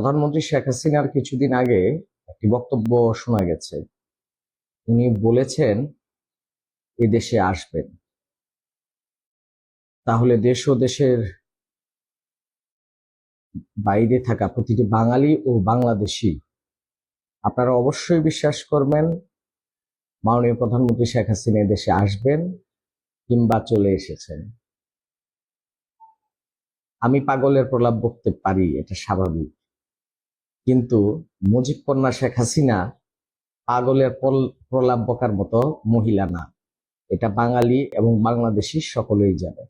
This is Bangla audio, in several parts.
প্রধানমন্ত্রী শেখ হাসিনার কিছুদিন আগে একটি বক্তব্য শোনা গেছে। উনি বলেছেন এদেশে আসবেন, তাহলে দেশ ও দেশের বাইরে থাকা প্রতিটি বাঙালি ও বাংলাদেশি আপনারা অবশ্যই বিশ্বাস করবেন মাননীয় প্রধানমন্ত্রী শেখ হাসিনা দেশে আসবেন কিংবা চলে এসেছেন। আমি পাগলের প্রলাপ বকতে পারি, এটা স্বাভাবিক, কিন্তু মুজিব কন্যা শেখ হাসিনা পাগলের প্রলাপ বকার মতো মহিলা না। এটা বাঙালি এবং বাংলাদেশি সকলেই জানে।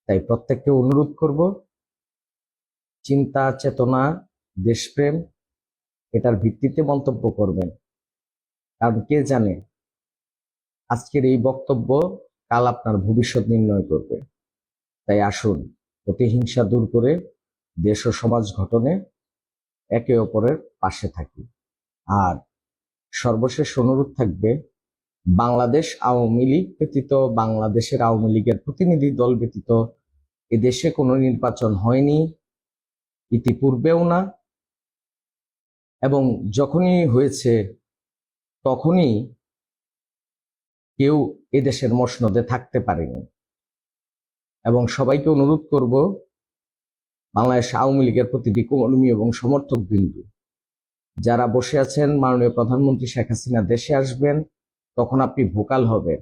তাই প্রত্যেককে অনুরোধ করব, চিন্তা চেতনা দেশপ্রেম এটার ভিত্তিতে মন্তব্য করবেন, কারণ কে জানে আজকের এই বক্তব্য কাল আপনার ভবিষ্যৎ নির্ণয় করবে। তাই আসুন প্রতিহিংসা দূর করে দেশ ও সমাজ গঠনে একে অপরের পাশে থাকি। আর সর্বশেষ অনুরোধ থাকবে, বাংলাদেশ আওয়ামী লীগ ব্যতীত, বাংলাদেশের আওয়ামী লীগের প্রতিনিধি দল ব্যতীত এদেশে কোনো নির্বাচন হয়নি, ইতিপূর্বেও না, এবং যখনই হয়েছে তখনই কেউ এদেশের মসনদে থাকতে পারেনি। এবং সবাইকে অনুরোধ করব, বাংলাদেশ আওয়ামী লীগের প্রতিটি কর্মী এবং সমর্থক বিন্দু যারা বসে আছেন মাননীয় প্রধানমন্ত্রী শেখ হাসিনা দেশে আসবেন, তখন আপনি ভোকাল হবেন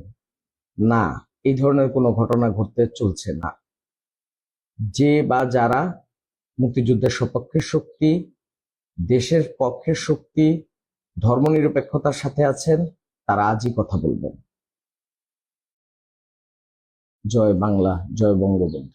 না, এই ধরনের কোনো ঘটনা ঘটতে চলছে না। যে বা যারা মুক্তিযুদ্ধের সপক্ষের শক্তি, দেশের পক্ষের শক্তি, ধর্মনিরপেক্ষতার সাথে আছেন, তারা আজই কথা বলবেন। জয় বাংলা, জয় বঙ্গবন্ধু।